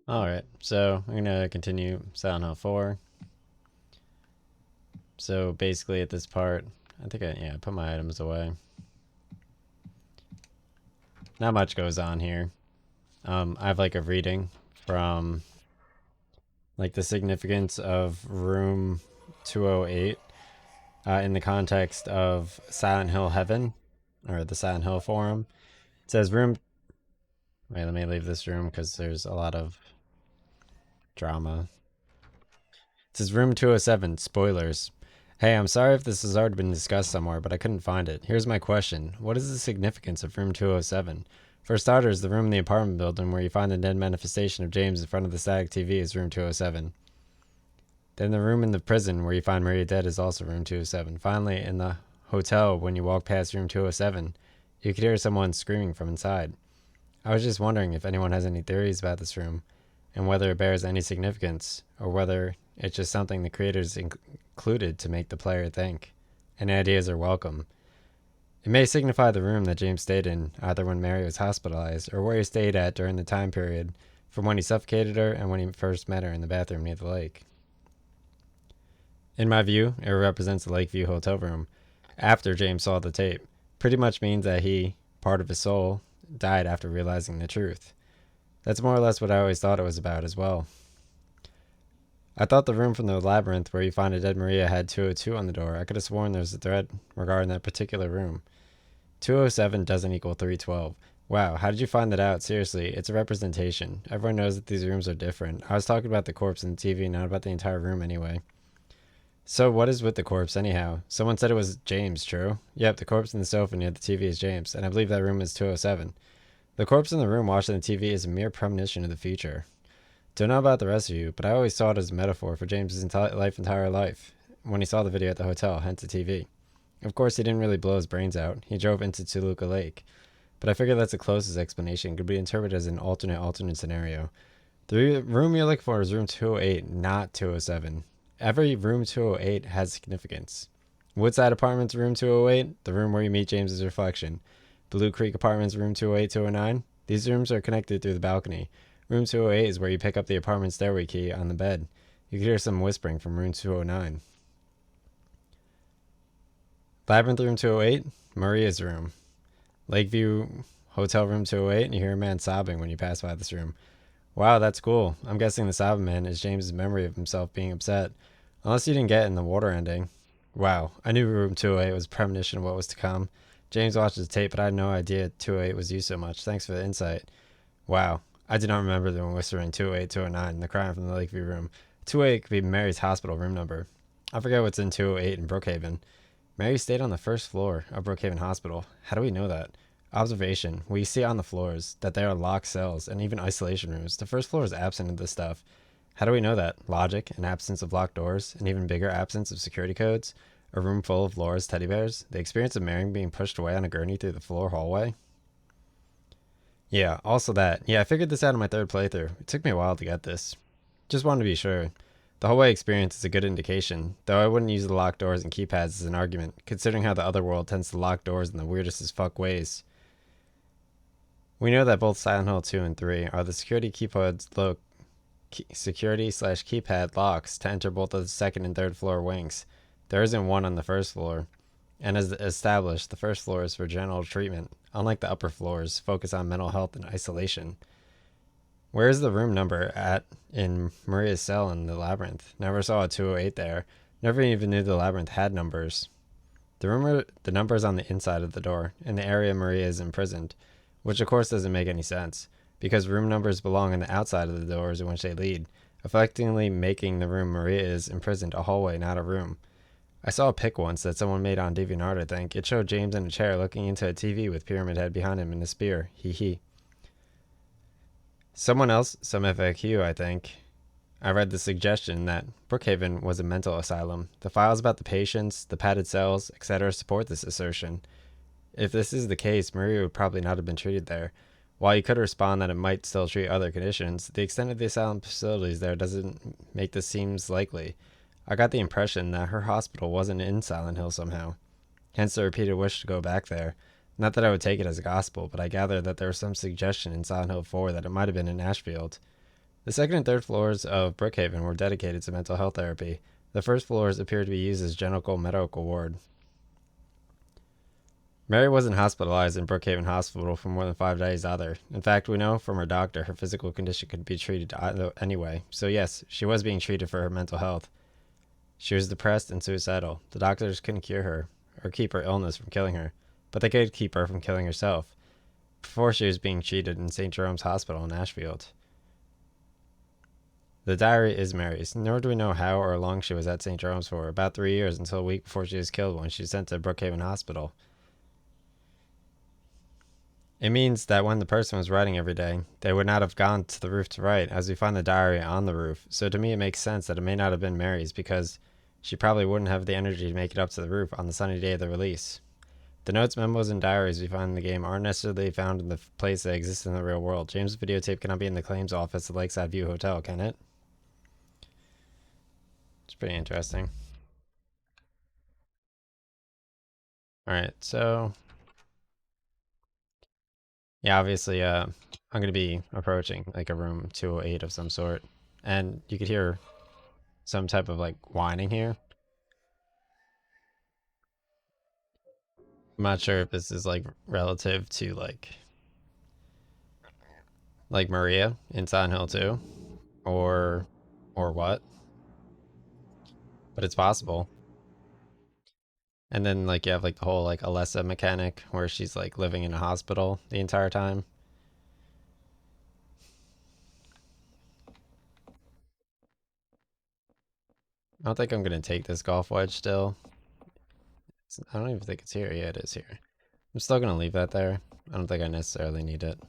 Alright, so I'm gonna continue Silent Hill 4. So basically at this part, I think I put my items away. Not much goes on here. I have like a reading from like the significance of room 208 in the context of Silent Hill Heaven, or the Silent Hill Forum. It says room... Wait, let me leave this room because there's a lot of drama. It says room 207, spoilers. Hey, I'm sorry if this has already been discussed somewhere, but I couldn't find it. Here's my question. What is the significance of room 207? For starters, the room in the apartment building where you find the dead manifestation of James in front of the static TV is room 207. Then the room in the prison where you find Maria dead is also room 207. Finally, in the hotel, when you walk past room 207, you could hear someone screaming from inside. I was just wondering if anyone has any theories about this room, and whether it bears any significance, or whether it's just something the creators included to make the player think. Any ideas are welcome. It may signify the room that James stayed in, either when Mary was hospitalized, or where he stayed at during the time period from when he suffocated her and when he first met her in the bathroom near the lake. In my view, it represents the Lakeview hotel room after James saw the tape. Pretty much means that he, part of his soul, died after realizing the truth. That's more or less what I always thought it was about as well. I thought the room from the labyrinth where you find a dead Maria had 202 on the door. I could have sworn there was a thread regarding that particular room. 207 doesn't equal 312. Wow, how did you find that out? Seriously, it's a representation. Everyone knows that these rooms are different. I was talking about the corpse in the TV, not about the entire room anyway. So what is with the corpse anyhow? Someone said it was James, true? Yep, the corpse in the sofa near the TV is James, and I believe that room is 207. The corpse in the room watching the TV is a mere premonition of the future. Don't know about the rest of you, but I always saw it as a metaphor for James's entire life when he saw the video at the hotel, hence the TV. Of course, he didn't really blow his brains out. He drove into Toluca Lake. But I figure that's the closest explanation. Could be interpreted as an alternate scenario. The room you're looking for is room 208, not 207. Every room 208 has significance. Woodside Apartments room 208, the room where you meet James's reflection. Blue Creek Apartments room 208, 209. These rooms are connected through the balcony. Room 208 is where you pick up the apartment stairway key on the bed. You can hear some whispering from room 209. Labyrinth room 208, Maria's room. Lakeview Hotel room 208, and you hear a man sobbing when you pass by this room. Wow, that's cool. I'm guessing the sobbing man is James's memory of himself being upset. Unless you didn't get it in the water ending. Wow, I knew room 208 was a premonition of what was to come. James watched the tape, but I had no idea 208 was used so much. Thanks for the insight. Wow, I do not remember them whispering 208, 209, and the crying from the Lakeview room. 208 could be Mary's hospital room number. I forget what's in 208 in Brookhaven. Mary stayed on the first floor of Brookhaven Hospital. How do we know that? Observation. We see on the floors that there are locked cells and even isolation rooms. The first floor is absent of this stuff. How do we know that? Logic, an absence of locked doors, an even bigger absence of security codes, a room full of Laura's teddy bears, the experience of Mary being pushed away on a gurney through the floor hallway. Yeah, also that. Yeah, I figured this out in my third playthrough. It took me a while to get this. Just wanted to be sure. The hallway experience is a good indication, though I wouldn't use the locked doors and keypads as an argument, considering how the other world tends to lock doors in the weirdest as fuck ways. We know that both Silent Hill 2 and 3 are the security/keypad locks to enter both of the second and third floor wings. There isn't one on the first floor. And as established, the first floor is for general treatment, unlike the upper floors, focus on mental health and isolation. Where is the room number at in Maria's cell in the labyrinth? Never saw a 208 there. Never even knew the labyrinth had numbers. The number is on the inside of the door, in the area Maria is imprisoned, which of course doesn't make any sense, because room numbers belong on the outside of the doors in which they lead, effectively making the room Maria is imprisoned a hallway, not a room. I saw a pic once that someone made on DeviantArt, I think. It showed James in a chair looking into a TV with Pyramid Head behind him and a spear. Hee hee. Someone else, some FAQ, I think. I read the suggestion that Brookhaven was a mental asylum. The files about the patients, the padded cells, etc. support this assertion. If this is the case, Maria would probably not have been treated there. While you could respond that it might still treat other conditions, the extent of the asylum facilities there doesn't make this seem likely. I got the impression that her hospital wasn't in Silent Hill somehow. Hence the repeated wish to go back there. Not that I would take it as gospel, but I gather that there was some suggestion in Silent Hill 4 that it might have been in Ashfield. The second and third floors of Brookhaven were dedicated to mental health therapy. The first floors appeared to be used as general medical ward. Mary wasn't hospitalized in Brookhaven Hospital for more than 5 days either. In fact, we know from her doctor her physical condition could be treated anyway. So yes, she was being treated for her mental health. She was depressed and suicidal. The doctors couldn't cure her or keep her illness from killing her, but they could keep her from killing herself before she was being treated in St. Jerome's Hospital in Ashfield. The diary is Mary's, nor do we know how or long she was at St. Jerome's for, about 3 years until a week before she was killed when she was sent to Brookhaven Hospital. It means that when the person was writing every day, they would not have gone to the roof to write, as we find the diary on the roof. So to me, it makes sense that it may not have been Mary's because she probably wouldn't have the energy to make it up to the roof on the sunny day of the release. The notes, memos, and diaries we find in the game aren't necessarily found in the place that exists in the real world. James' videotape cannot be in the claims office at Lakeside View Hotel, can it? It's pretty interesting. Alright, so yeah, obviously, I'm gonna be approaching like a room 208 of some sort, and you could hear some type of like whining here. I'm not sure if this is like relative to like Maria in Silent Hill 2, or what, but it's possible. And then like you have like the whole like Alessa mechanic where she's like living in a hospital the entire time. I don't think I'm gonna take this golf wedge still. I don't even think it's here. Yeah, it is here. I'm still gonna leave that there. I don't think I necessarily need it.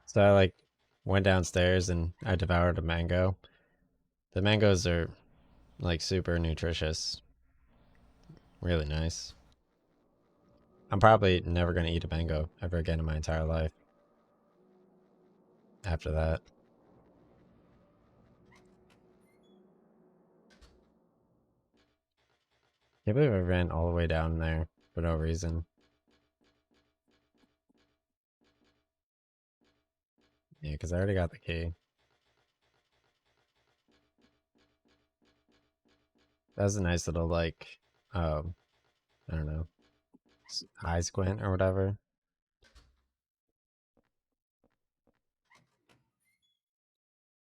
So I like went downstairs and I devoured a mango. The mangoes are like super nutritious. Really nice. I'm probably never gonna eat a mango ever again in my entire life after that. Can't believe I ran all the way down there for no reason. Yeah, because I already got the key. That was a nice little like, um, I don't know, eye squint or whatever.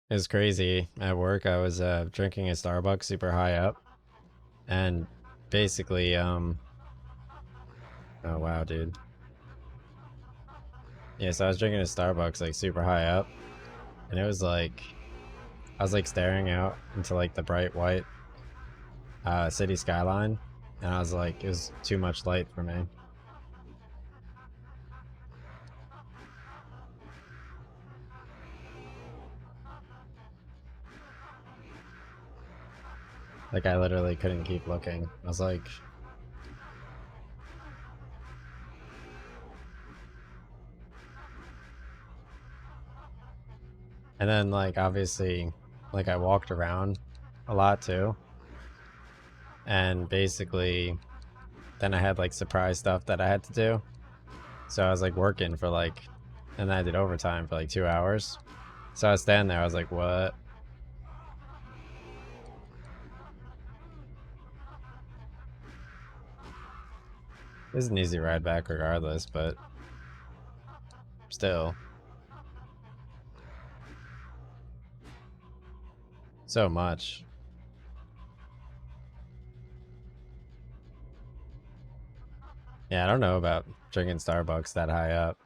It was crazy. At work, I was drinking a Starbucks super high up, and basically, oh wow, dude. Yeah, so I was drinking a Starbucks like super high up, and it was like I was like staring out into like the bright white city skyline, and I was like, it was too much light for me. Like I literally couldn't keep looking. I was like, and then like obviously, like I walked around a lot too, and basically, then I had like surprise stuff that I had to do. So I was like working for like, and then I did overtime for like 2 hours. So I was standing there. I was like, what? This is an easy ride back regardless, but still. So much. Yeah, I don't know about drinking Starbucks that high up.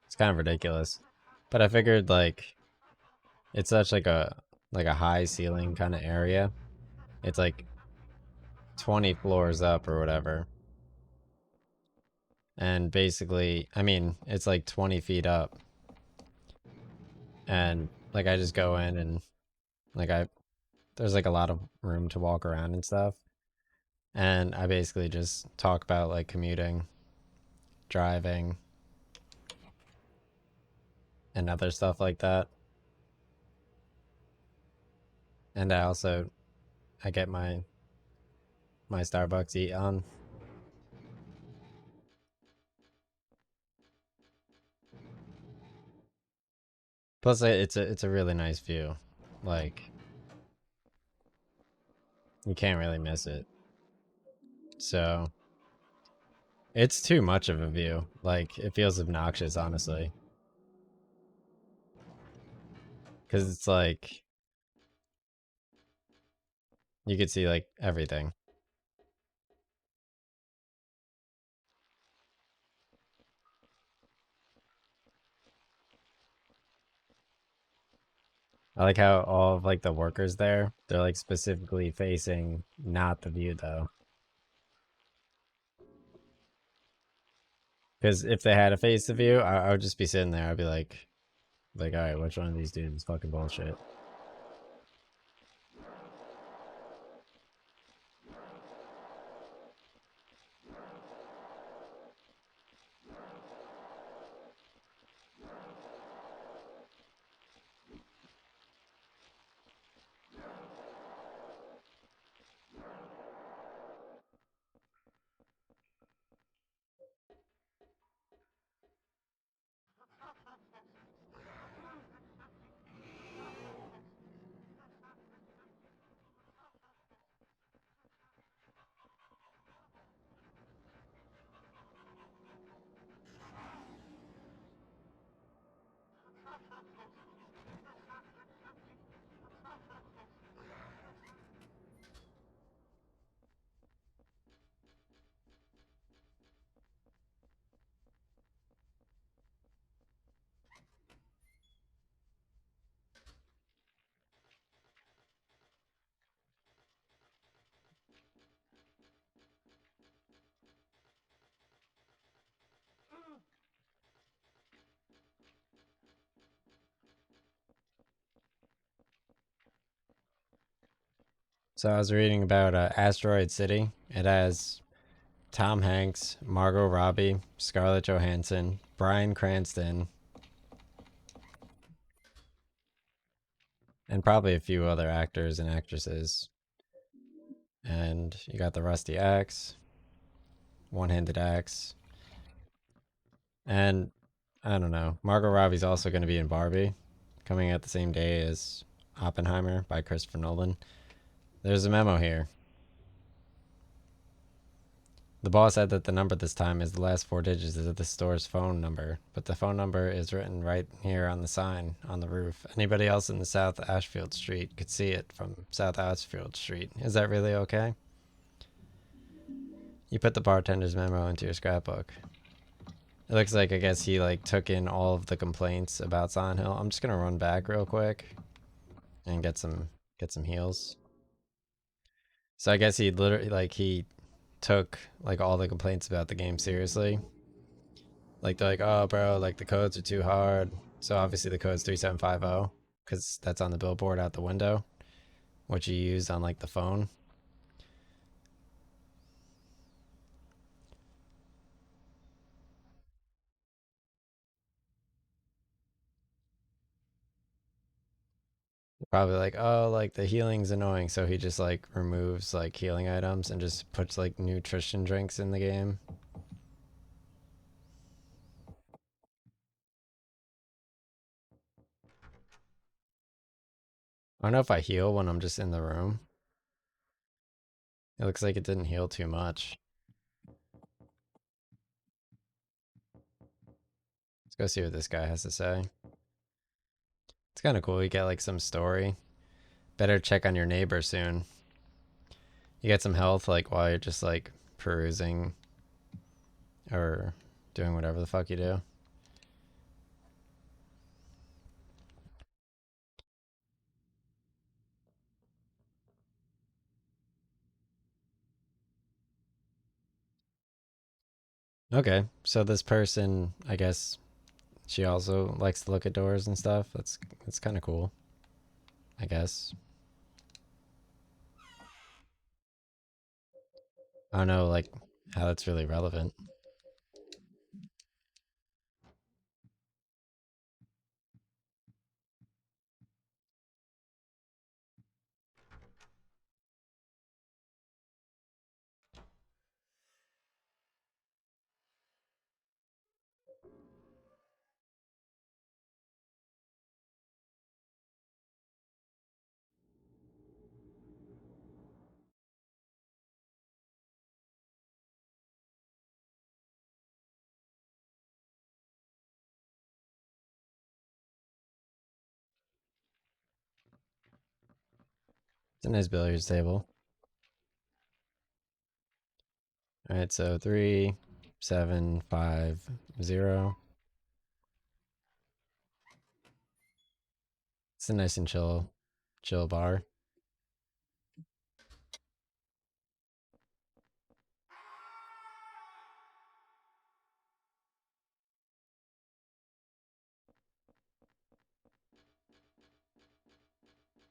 It's kind of ridiculous. But I figured like it's such like a high ceiling kind of area. It's like 20 floors up or whatever. And basically, I mean, it's like 20 feet up. And like I just go in and like there's like a lot of room to walk around and stuff. And I basically just talk about like commuting driving, and other stuff like that. And I get my Starbucks eat on. Plus, it's a really nice view. Like, you can't really miss it. So it's too much of a view. Like, it feels obnoxious, honestly, because it's like you could see like everything. I like how all of like the workers there, they're like specifically facing not the view though. Because if they had a face the view, I would just be sitting there. I'd be like, all right, which one of these dudes is fucking bullshit? So I was reading about Asteroid City. It has Tom Hanks, Margot Robbie, Scarlett Johansson, Bryan Cranston, and probably a few other actors and actresses. And you got the Rusty Axe, One Handed Axe, and I don't know. Margot Robbie's also going to be in Barbie, coming out the same day as Oppenheimer by Christopher Nolan. There's a memo here. The boss said that the number this time is the last four digits of the store's phone number, but the phone number is written right here on the sign on the roof. Anybody else in the South Ashfield Street could see it from South Ashfield Street. Is that really okay? You put the bartender's memo into your scrapbook. It looks like I guess he like took in all of the complaints about Silent Hill. I'm just gonna run back real quick and get some heals. So I guess he literally like he took like all the complaints about the game seriously. Like they're like, oh bro, like the codes are too hard. So obviously the code's 3750 because that's on the billboard out the window, which you use on like the phone. Probably like, oh, like the healing's annoying, so he just like removes like healing items and just puts like nutrition drinks in the game. I don't know if I heal when I'm just in the room. It looks like it didn't heal too much. Let's go see what this guy has to say. It's kind of cool. You get like some story. Better check on your neighbor soon. You get some health like while you're just like perusing or doing whatever the fuck you do. Okay, so this person, I guess she also likes to look at doors and stuff. That's kind of cool, I guess. I don't know like how that's really relevant. It's a nice billiards table. All right, so 3, 7, 5, 0. It's a nice and chill bar.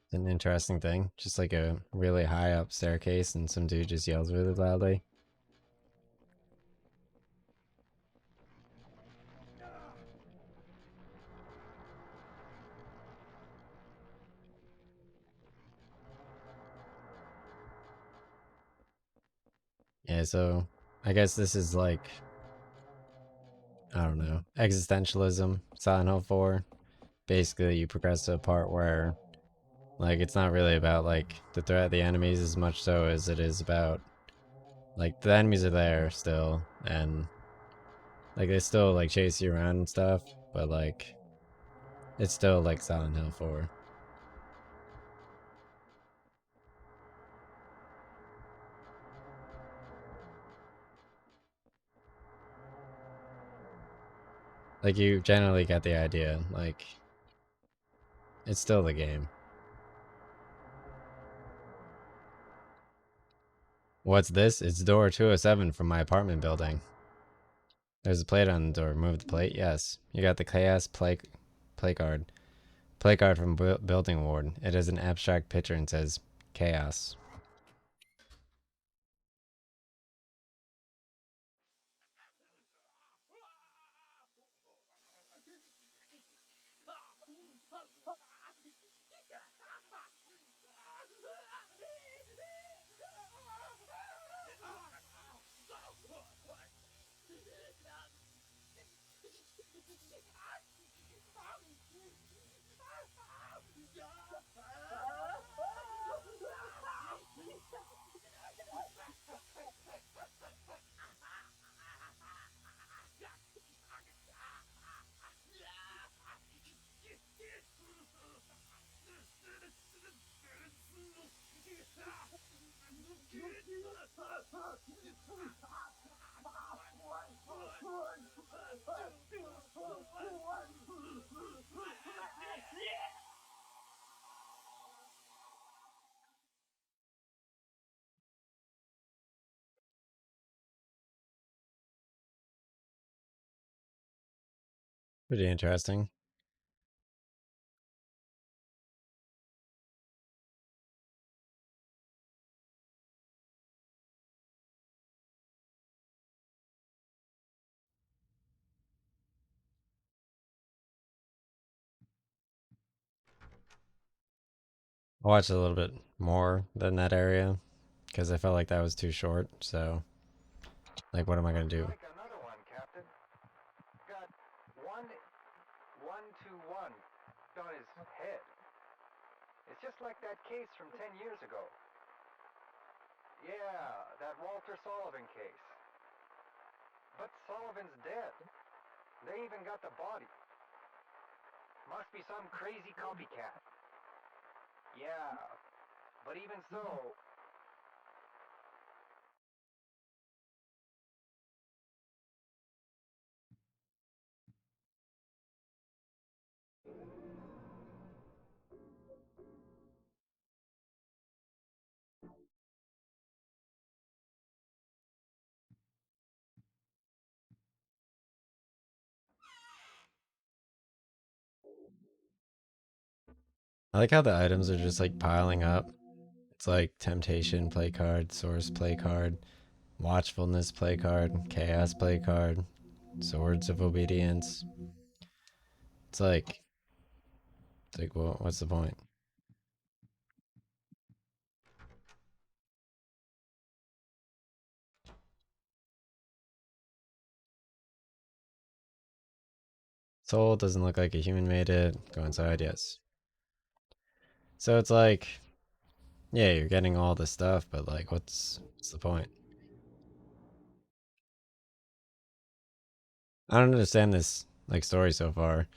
It's an interesting thing. Just like a really high up staircase, and some dude just yells really loudly. Yeah, so I guess this is like, I don't know, existentialism, Silent Hill 4. Basically, you progress to a part where, like, it's not really about, like, the threat of the enemies as much so as it is about, like, the enemies are there still, and, like, they still, like, chase you around and stuff, but, like, it's still, like, Silent Hill 4. Like, you generally get the idea, like, it's still the game. What's this? It's door 207 from my apartment building. There's a plate on the door. Move the plate? Yes. You got the Chaos play card. Play card from Building Ward. It has an abstract picture and says Chaos. Pretty interesting. I watched a little bit more than that area because I felt like that was too short. So, like, what am I gonna do? Like another one, Captain. Got one on his head. It's just like that case from 10 years ago. Yeah, that Walter Sullivan case. But Sullivan's dead. They even got the body. Must be some crazy copycat. Yeah, but even so, I like how the items are just like piling up. It's like Temptation play card, Source play card, Watchfulness play card, Chaos play card, Swords of Obedience. It's like, well, what's the point? Soul doesn't look like a human made it. Go inside, yes. So it's like, yeah, you're getting all the stuff, but like, what's the point? I don't understand this like story so far.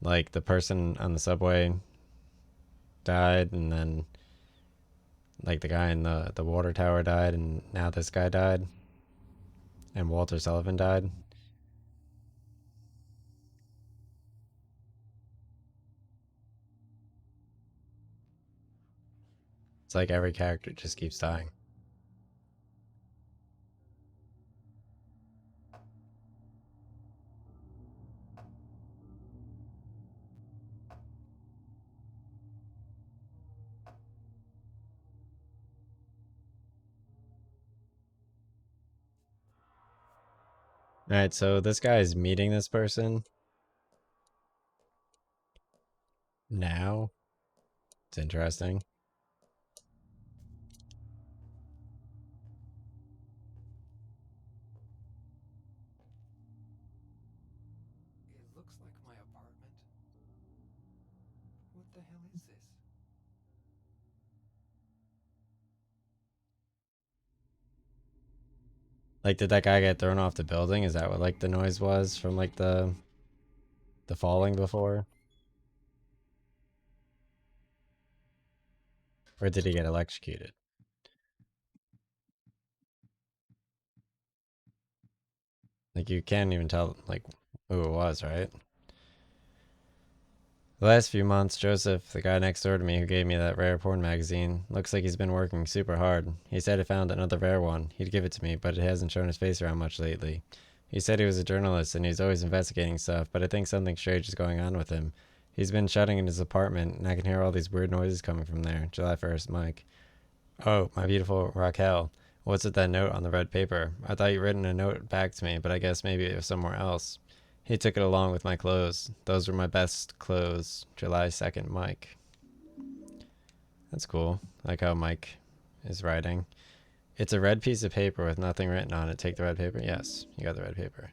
Like the person on the subway died, and then Like the guy in the water tower died, and now this guy died, and Walter Sullivan died. It's like every character just keeps dying. All right, so this guy is meeting this person now. It's interesting. It looks like my apartment. What the hell is this? Like, did that guy get thrown off the building? Is that what like the noise was from like the falling before? Or did he get electrocuted? Like you can't even tell like who it was, right? The last few months, Joseph, the guy next door to me who gave me that rare porn magazine, looks like he's been working super hard. He said he found another rare one. He'd give it to me, but it hasn't shown his face around much lately. He said he was a journalist and he's always investigating stuff, but I think something strange is going on with him. He's been shutting in his apartment, and I can hear all these weird noises coming from there. July 1st, Mike. Oh, my beautiful Raquel. What's with that note on the red paper? I thought you'd written a note back to me, but I guess maybe it was somewhere else. He took it along with my clothes. Those were my best clothes. July 2nd, Mike. That's cool. I like how Mike is writing. It's a red piece of paper with nothing written on it. Take the red paper? Yes, you got the red paper.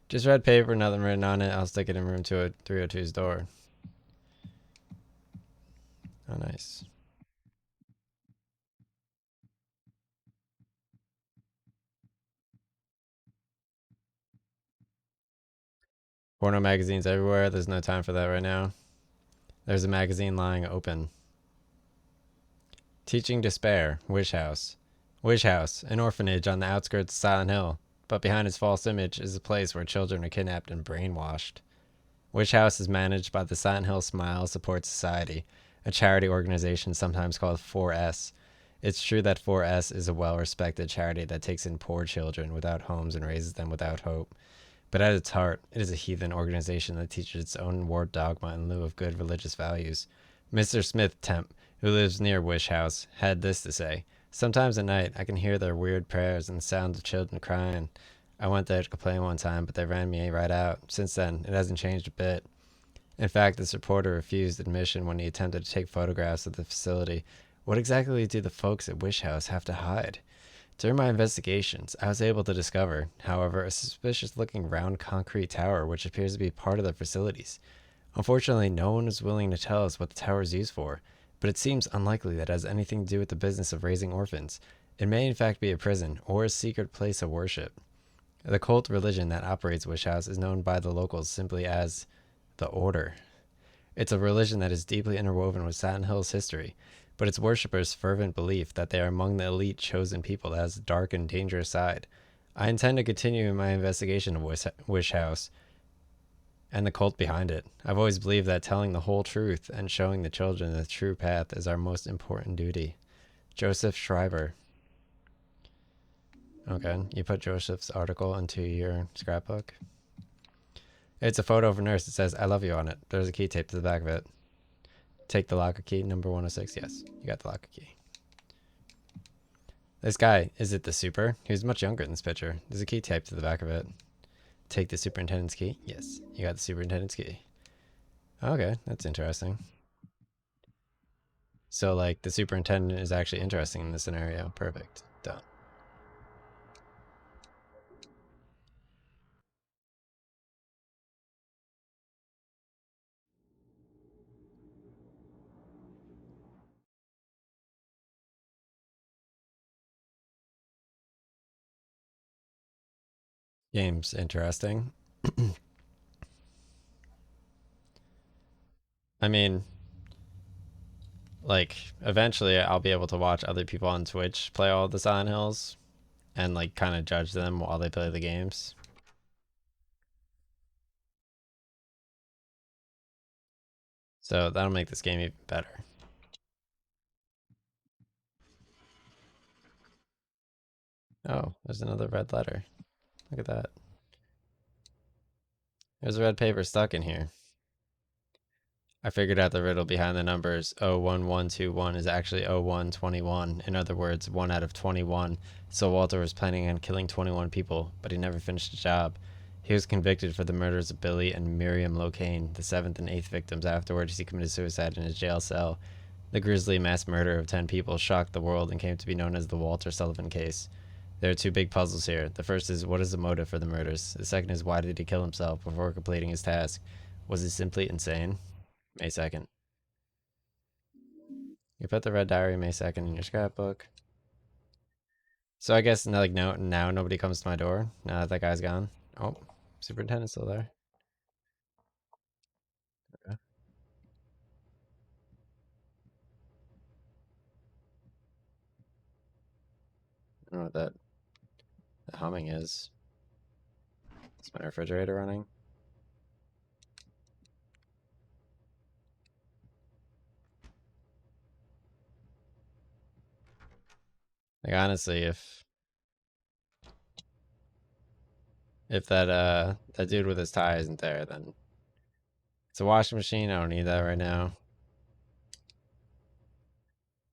Just red paper, nothing written on it. I'll stick it in room 302's door. Oh, nice. Porno magazines everywhere. There's no time for that right now. There's a magazine lying open. Teaching Despair, Wish House. Wish House, an orphanage on the outskirts of Silent Hill, but behind its false image is a place where children are kidnapped and brainwashed. Wish House is managed by the Silent Hill Smile Support Society, a charity organization sometimes called 4S. It's true that 4S is a well respected charity that takes in poor children without homes and raises them without hope. But at its heart, it is a heathen organization that teaches its own warped dogma in lieu of good religious values. Mr. Smith Temp, who lives near Wish House, had this to say: "Sometimes at night I can hear their weird prayers and the sound of children crying. I went there to complain one time, but they ran me right out. Since then, it hasn't changed a bit. In fact, this reporter refused admission when he attempted to take photographs of the facility. What exactly do the folks at Wish House have to hide?" During my investigations, I was able to discover, however, a suspicious looking round concrete tower which appears to be part of the facilities. Unfortunately, no one was willing to tell us what the tower is used for, but it seems unlikely that it has anything to do with the business of raising orphans. It may in fact be a prison or a secret place of worship. The cult religion that operates Wish House is known by the locals simply as the Order. It's a religion that is deeply interwoven with Satin Hill's history, but its worshippers' fervent belief that they are among the elite chosen people that has a dark and dangerous side. I intend to continue my investigation of Wish House and the cult behind it. I've always believed that telling the whole truth and showing the children the true path is our most important duty. Joseph Schreiber. Okay, you put Joseph's article into your scrapbook. It's a photo of a nurse that says "I love you" on it. There's a key taped to the back of it. Take the locker key, number 106. Yes, you got the locker key. This guy, is it the super? He was much younger in this picture. There's a key taped to the back of it. Take the superintendent's key. Yes, you got the superintendent's key. Okay, that's interesting. So, like, the superintendent is actually interesting in this scenario. Perfect. Done. Game's interesting. I mean, Like, eventually I'll be able to watch other people on Twitch play all the Silent Hills and, like, kind of judge them while they play the games. So that'll make this game even better. Oh, there's another red letter. Look at that. There's a red paper stuck in here. I figured out the riddle behind the numbers 01121 is actually 0121. In other words, 1 out of 21. So Walter was planning on killing 21 people, but he never finished the job. He was convicted for the murders of Billy and Miriam Locane, the 7th and 8th victims. Afterwards, he committed suicide in his jail cell. The grisly mass murder of 10 people shocked the world and came to be known as the Walter Sullivan case. There are two big puzzles here. The first is, what is the motive for the murders? The second is, why did he kill himself before completing his task? Was he simply insane? May 2nd. You put the red diary May 2nd in your scrapbook. So I guess like now nobody comes to my door now that that guy's gone. Oh, superintendent's still there. Okay. I don't know what that humming is. Is my refrigerator running? Like honestly, if that dude with his tie isn't there, then it's a washing machine. I don't need that right now.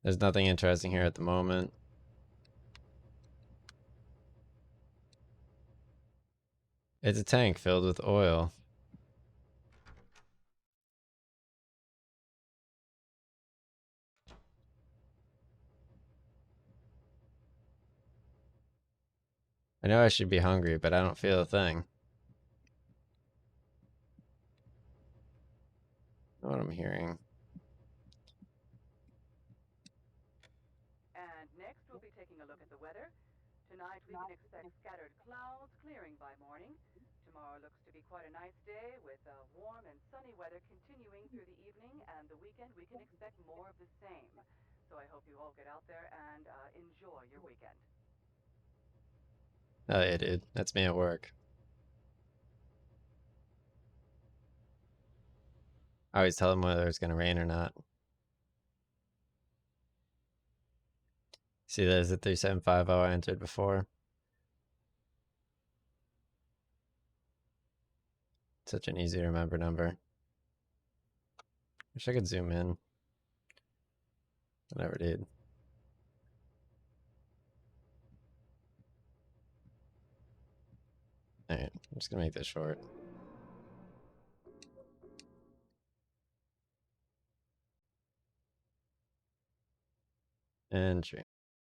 There's nothing interesting here at the moment. It's a tank filled with oil. I know I should be hungry, but I don't feel a thing. Know what I'm hearing. And next, we'll be taking a look at the weather. Tonight, we can expect scattered clouds clearing by morning. Tomorrow looks to be quite a nice day with warm and sunny weather continuing through the evening, and the weekend we can expect more of the same. So I hope you all get out there and enjoy your weekend. Oh yeah, dude. That's me at work. I always tell them whether it's gonna rain or not. See, there's the 3750 I entered before. Such an easy to remember number. Wish I could zoom in. I never did. Alright, I'm just gonna make this short. And stream.